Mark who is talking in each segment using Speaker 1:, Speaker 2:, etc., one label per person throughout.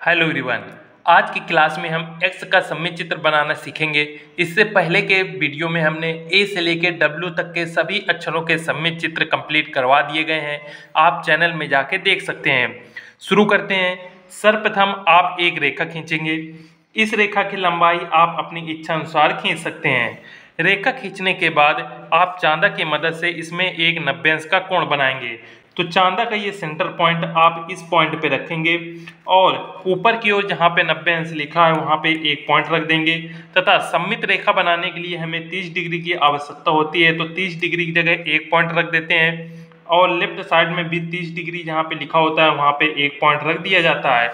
Speaker 1: Hello everyone. आज की class में हम एक्स का सममित चित्र बनाना सीखेंगे। इससे पहले के वीडियो में हमने ए से लेकर डब्ल्यू तक के सभी अक्षरों के सममित चित्र कंप्लीट करवा दिए गए हैं। आप चैनल में जाके देख सकते हैं। शुरू करते हैं। सर्वप्रथम आप एक रेखा खींचेंगे। इस रेखा की लंबाई आप अपनी इच्छा अनुसार खींच सकते हैं। रेखा खींचने के बाद आप चांदा की मदद से इसमें एक 90 अंश का कोण बनाएंगे। तो चांदा का ये सेंटर पॉइंट आप इस पॉइंट पे रखेंगे और ऊपर की ओर जहाँ पे 90 अंश लिखा है वहाँ पे एक पॉइंट रख देंगे तथा सममित रेखा बनाने के लिए हमें 30 डिग्री की आवश्यकता होती है। तो 30 डिग्री की जगह एक पॉइंट रख देते हैं और लेफ्ट साइड में भी 30 डिग्री जहाँ पे लिखा होता है वहाँ पे एक पॉइंट रख दिया जाता है।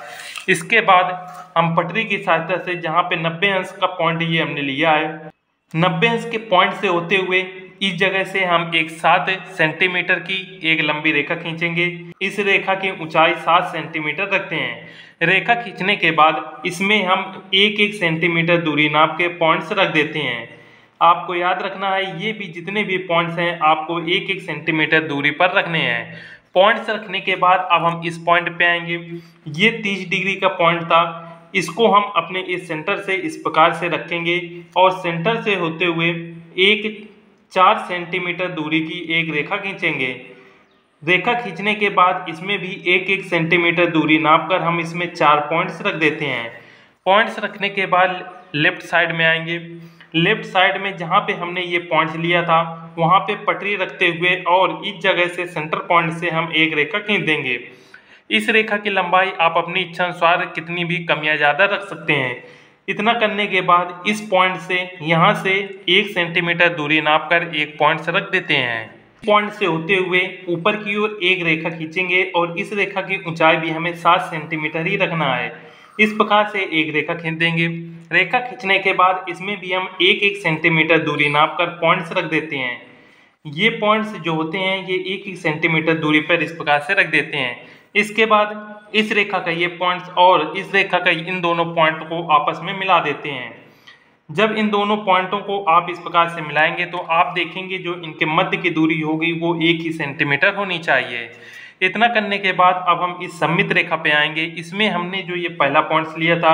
Speaker 1: इसके बाद हम पटरी की सहायता से जहाँ पे 90 अंश का पॉइंट ये हमने लिया है, 90 अंश के पॉइंट से होते हुए इस जगह से हम एक 7 सेंटीमीटर की एक लंबी रेखा खींचेंगे। इस रेखा की ऊंचाई 7 सेंटीमीटर रखते हैं। रेखा खींचने के बाद इसमें हम एक एक सेंटीमीटर दूरी नाप के पॉइंट्स रख देते हैं। आपको याद रखना है ये भी जितने भी पॉइंट्स हैं आपको एक एक सेंटीमीटर दूरी पर रखने हैं। पॉइंट्स रखने के बाद अब हम इस पॉइंट पे आएंगे। ये 30 डिग्री का पॉइंट था, इसको हम अपने इस सेंटर से इस प्रकार से रखेंगे और सेंटर से होते हुए एक 4 सेंटीमीटर दूरी की एक रेखा खींचेंगे। रेखा खींचने के बाद इसमें भी एक एक सेंटीमीटर दूरी नापकर हम इसमें 4 पॉइंट्स रख देते हैं। पॉइंट्स रखने के बाद लेफ्ट साइड में आएंगे। लेफ्ट साइड में जहाँ पे हमने ये पॉइंट्स लिया था वहाँ पे पटरी रखते हुए और इस जगह से सेंटर पॉइंट से हम एक रेखा खींच देंगे। इस रेखा की लंबाई आप अपनी इच्छा अनुसार कितनी भी कम या ज़्यादा रख सकते हैं। इतना करने के बाद इस पॉइंट से यहाँ से 1 सेंटीमीटर दूरी नापकर एक पॉइंट से रख देते हैं। पॉइंट से होते हुए ऊपर की ओर एक रेखा खींचेंगे और इस रेखा की ऊंचाई भी हमें 7 सेंटीमीटर ही रखना है। इस प्रकार से एक रेखा खींच देंगे। रेखा खींचने के बाद इसमें भी हम एक एक सेंटीमीटर दूरी नापकर पॉइंट्स रख देते हैं। ये पॉइंट्स जो होते हैं ये एक एक सेंटीमीटर दूरी पर इस प्रकार से रख देते हैं। इसके बाद इस रेखा का ये पॉइंट्स और इस रेखा का इन दोनों पॉइंट को आपस में मिला देते हैं। जब इन दोनों पॉइंटों को आप इस प्रकार से मिलाएंगे तो आप देखेंगे जो इनके मध्य की दूरी होगी वो 1 ही सेंटीमीटर होनी चाहिए। इतना करने के बाद अब हम इस सममित रेखा पे आएंगे। इसमें हमने जो ये पहला पॉइंट्स लिया था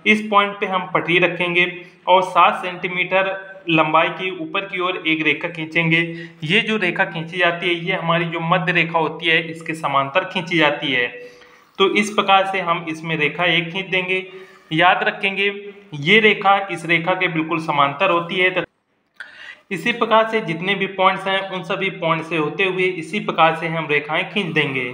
Speaker 1: इस पॉइंट पे हम पटरी रखेंगे और 7 सेंटीमीटर लंबाई की ऊपर की ओर एक रेखा खींचेंगे। ये जो रेखा खींची जाती है ये हमारी जो मध्य रेखा होती है इसके समांतर खींची जाती है। तो इस प्रकार से हम इसमें रेखा एक खींच देंगे। याद रखेंगे ये रेखा इस रेखा के बिल्कुल समांतर होती है। इसी प्रकार से जितने भी पॉइंट्स हैं उन सभी पॉइंट से होते हुए इसी प्रकार से हम रेखाएं खींच देंगे।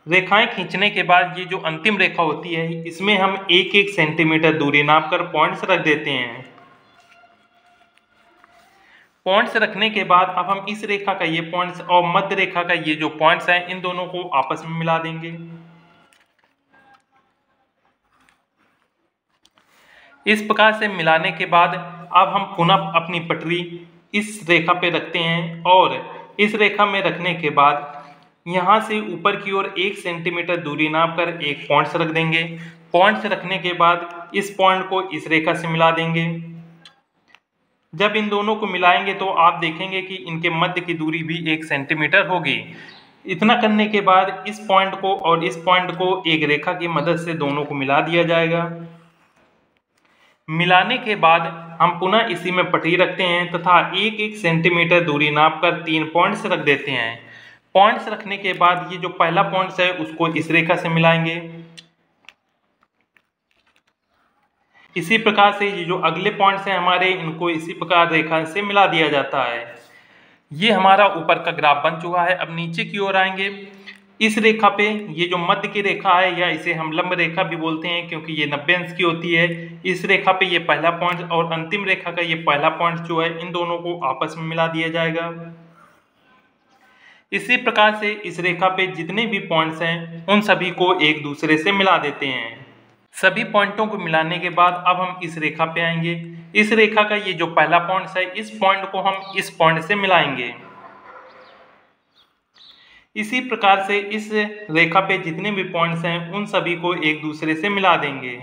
Speaker 1: रेखाएं खींचने के बाद ये जो अंतिम रेखा होती है इसमें हम एक एक सेंटीमीटर दूरी नापकर पॉइंट्स रख देते हैं। पॉइंट्स रखने के बाद अब हम इस रेखा का ये पॉइंट्स और मध्य रेखा का ये जो पॉइंट्स हैं इन दोनों को आपस में मिला देंगे। इस प्रकार से मिलाने के बाद अब हम पुनः अपनी पटरी इस रेखा पे रखते हैं और इस रेखा में रखने के बाद यहाँ से ऊपर की ओर 1 सेंटीमीटर दूरी नापकर एक पॉइंट्स रख देंगे। पॉइंट्स रखने के बाद इस पॉइंट को इस रेखा से मिला देंगे। जब इन दोनों को मिलाएंगे तो आप देखेंगे कि इनके मध्य की दूरी भी 1 सेंटीमीटर होगी। इतना करने के बाद इस पॉइंट को और इस पॉइंट को एक रेखा की मदद से दोनों को मिला दिया जाएगा। मिलाने के बाद हम पुनः इसी में पटरी रखते हैं तथा एक एक सेंटीमीटर दूरी नापकर 3 पॉइंट्स रख देते हैं। पॉइंट्स रखने के बाद ये जो पहला पॉइंट्स है उसको इस रेखा से मिलाएंगे। इसी प्रकार से ये जो अगले पॉइंट्स हैं हमारे इनको इसी प्रकार रेखा से मिला दिया जाता है। ये हमारा ऊपर का ग्राफ बन चुका है। अब नीचे की ओर आएंगे। इस रेखा पे ये जो मध्य की रेखा है या इसे हम लंब रेखा भी बोलते हैं क्योंकि ये 90 अंश की होती है। इस रेखा पे ये पहला पॉइंट और अंतिम रेखा का ये पहला पॉइंट जो है इन दोनों को आपस में मिला दिया जाएगा। इसी प्रकार से इस रेखा पे जितने भी पॉइंट्स हैं उन सभी को एक दूसरे से मिला देते हैं। सभी पॉइंटों को मिलाने के बाद अब हम इस रेखा पे आएंगे। इस रेखा का ये जो पहला पॉइंट है इस पॉइंट को हम इस पॉइंट से मिलाएंगे। इसी प्रकार से इस रेखा पे जितने भी पॉइंट्स हैं उन सभी को एक दूसरे से मिला देंगे।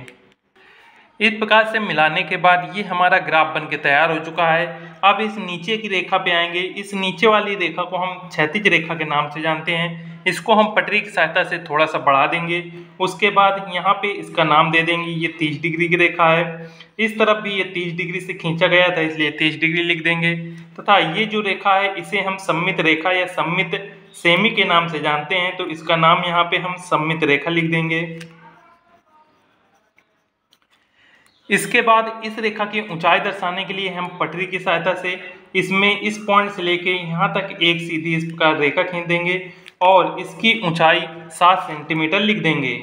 Speaker 1: इस प्रकार से मिलाने के बाद ये हमारा ग्राफ बन के तैयार हो चुका है। अब इस नीचे की रेखा पे आएंगे। इस नीचे वाली रेखा को हम क्षैतिज रेखा के नाम से जानते हैं। इसको हम पटरी की सहायता से थोड़ा सा बढ़ा देंगे। उसके बाद यहाँ पे इसका नाम दे देंगे, ये 30 डिग्री की रेखा है। इस तरफ भी ये 30 डिग्री से खींचा गया था, इसलिए 30 डिग्री लिख देंगे। तथा ये जो रेखा है इसे हम सममित रेखा या सममित सेमी के नाम से जानते हैं, तो इसका नाम यहाँ पे हम सममित रेखा लिख देंगे। इसके बाद इस रेखा की ऊंचाई दर्शाने के लिए हम पटरी की सहायता से इसमें इस पॉइंट से लेके यहाँ तक एक सीधी इस प्रकार रेखा खींच देंगे और इसकी ऊंचाई 7 सेंटीमीटर लिख देंगे।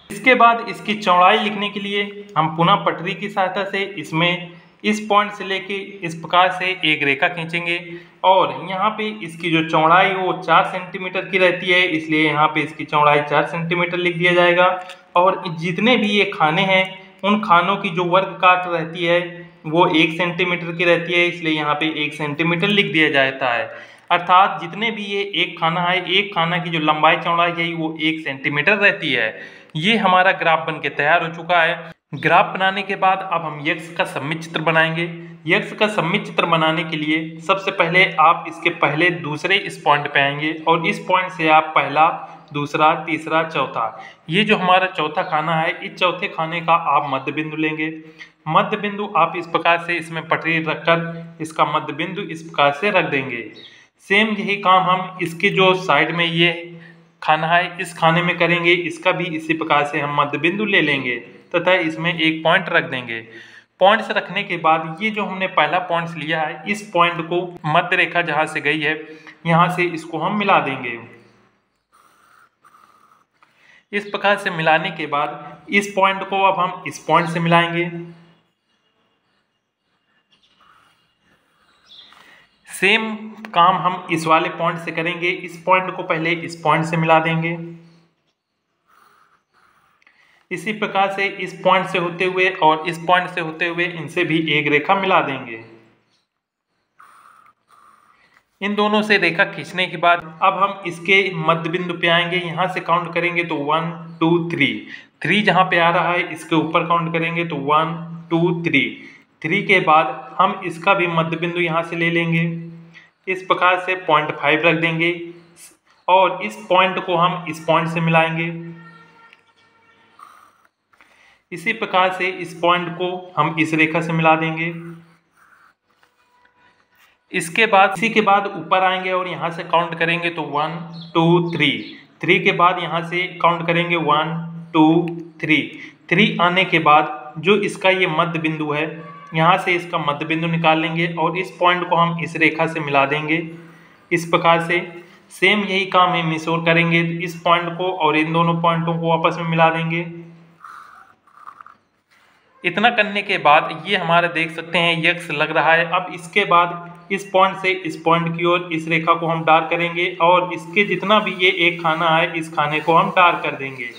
Speaker 1: इसके बाद इसकी चौड़ाई लिखने के लिए हम पुनः पटरी की सहायता से इसमें इस पॉइंट से लेके इस प्रकार से एक रेखा खींचेंगे और यहाँ पे इसकी जो चौड़ाई वो 4 सेंटीमीटर की रहती है, इसलिए यहाँ पे इसकी चौड़ाई 4 सेंटीमीटर लिख दिया जाएगा। और जितने भी ये खाने हैं उन खानों की जो वर्ग काट रहती है वो 1 सेंटीमीटर की रहती है, इसलिए यहाँ पे 1 सेंटीमीटर लिख दिया जाता है। अर्थात जितने भी ये एक खाना है, एक खाना की जो लंबाई चौड़ाई है वो 1 सेंटीमीटर रहती है। ये हमारा ग्राफ बन के तैयार हो चुका है। ग्राफ बनाने के बाद अब हम यक्ष का सममित चित्र बनाएंगे। यक्ष का सममित चित्र बनाने के लिए सबसे पहले आप इसके पहले दूसरे इस पॉइंट पे आएंगे और इस पॉइंट से आप पहला, दूसरा, तीसरा, चौथा, ये जो हमारा चौथा खाना है, इस चौथे खाने का आप मध्य बिंदु लेंगे। मध्य बिंदु आप इस प्रकार से इसमें पटरी रखकर इसका मध्य बिंदु इस प्रकार से रख देंगे। सेम यही काम हम इसके जो साइड में ये खाना है इस खाने में करेंगे। इसका भी इसी प्रकार से हम मध्य बिंदु ले लेंगे तथा इसमें एक पॉइंट रख देंगे। पॉइंट्स रखने के बाद ये जो हमने पहला पॉइंट्स लिया है, इस पॉइंट को मध्य रेखा जहाँ से गई है यहाँ से इसको हम मिला देंगे। इस प्रकार से मिलाने के बाद इस पॉइंट को अब हम इस पॉइंट से मिलाएंगे। सेम काम हम इस वाले पॉइंट से करेंगे। इस पॉइंट को पहले इस पॉइंट से मिला देंगे। इसी प्रकार से इस पॉइंट से होते हुए और इस पॉइंट से होते हुए इनसे भी एक रेखा मिला देंगे। इन दोनों से रेखा खींचने के बाद अब हम इसके मध्य बिंदु पे आएंगे। यहाँ से काउंट करेंगे तो 1 2 3 जहाँ पे आ रहा है इसके ऊपर काउंट करेंगे तो 1 2 3 के बाद हम इसका भी मध्य बिंदु यहाँ से ले लेंगे। इस प्रकार से 0.5 रख देंगे और इस पॉइंट को हम इस पॉइंट से मिलाएंगे। इसी प्रकार से इस पॉइंट को हम इस रेखा से मिला देंगे। इसके बाद इसी के बाद ऊपर आएंगे और यहाँ से काउंट करेंगे तो 1 2 3 के बाद यहाँ से काउंट करेंगे 1 2 3 आने के बाद जो इसका ये मध्य बिंदु है यहाँ से इसका मध्य बिंदु निकाल लेंगे और इस पॉइंट को हम इस रेखा से मिला देंगे। इस प्रकार से सेम यही काम हम इस ओर करेंगे। इस पॉइंट को और इन दोनों पॉइंटों को आपस में मिला देंगे। इतना करने के बाद ये हमारा देख सकते हैं यक्ष लग रहा है। अब इसके बाद इस पॉइंट से इस पॉइंट की ओर इस रेखा को हम डार्क करेंगे और इसके जितना भी ये एक खाना है इस खाने को हम डार्क कर देंगे।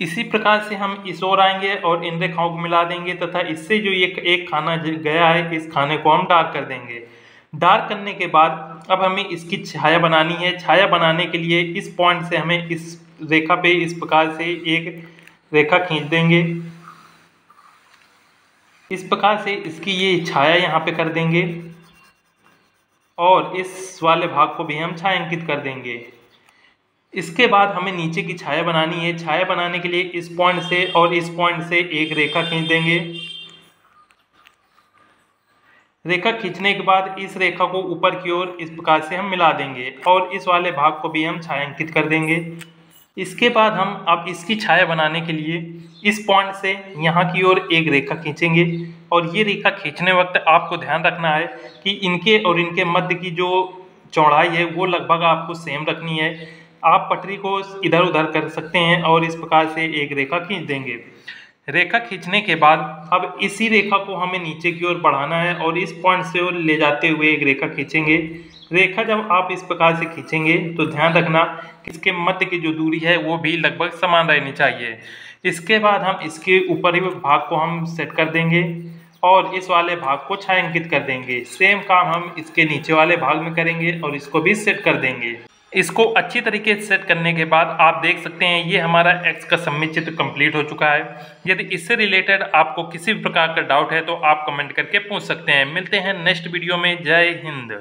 Speaker 1: इसी प्रकार से हम इस ओर आएंगे और इन रेखाओं को मिला देंगे तथा इससे जो ये एक खाना गया है इस खाने को हम डार्क कर देंगे। डार्क करने के बाद अब हमें इसकी छाया बनानी है। छाया बनाने के लिए इस पॉइंट से हमें इस रेखा पे इस प्रकार से एक रेखा खींच देंगे। इस प्रकार से इसकी ये छाया यहाँ पे कर देंगे और इस वाले भाग को भी हम छायांकित कर देंगे। इसके बाद हमें नीचे की छाया बनानी है। छाया बनाने के लिए इस पॉइंट से और इस पॉइंट से एक रेखा खींच देंगे। रेखा खींचने के बाद इस रेखा को ऊपर की ओर इस प्रकार से हम मिला देंगे और इस वाले भाग को भी हम छायांकित कर देंगे। इसके बाद हम अब इसकी छाया बनाने के लिए इस पॉइंट से यहाँ की ओर एक रेखा खींचेंगे और ये रेखा खींचने वक्त आपको ध्यान रखना है कि इनके और इनके मध्य की जो चौड़ाई है वो लगभग आपको सेम रखनी है। आप पटरी को इधर उधर कर सकते हैं और इस प्रकार से एक रेखा खींच देंगे। रेखा खींचने के बाद अब इसी रेखा को हमें नीचे की ओर बढ़ाना है और इस पॉइंट से ओर ले जाते हुए एक रेखा खींचेंगे। रेखा जब आप इस प्रकार से खींचेंगे तो ध्यान रखना कि इसके मध्य की जो दूरी है वो भी लगभग समान रहनी चाहिए। इसके बाद हम इसके ऊपरी भाग को हम सेट कर देंगे और इस वाले भाग को छायांकित कर देंगे। सेम काम हम इसके नीचे वाले भाग में करेंगे और इसको भी सेट कर देंगे। इसको अच्छी तरीके से सेट करने के बाद आप देख सकते हैं ये हमारा एक्स का सममित चित्र कंप्लीट हो चुका है। यदि इससे रिलेटेड आपको किसी भी प्रकार का डाउट है तो आप कमेंट करके पूछ सकते हैं। मिलते हैं नेक्स्ट वीडियो में। जय हिंद।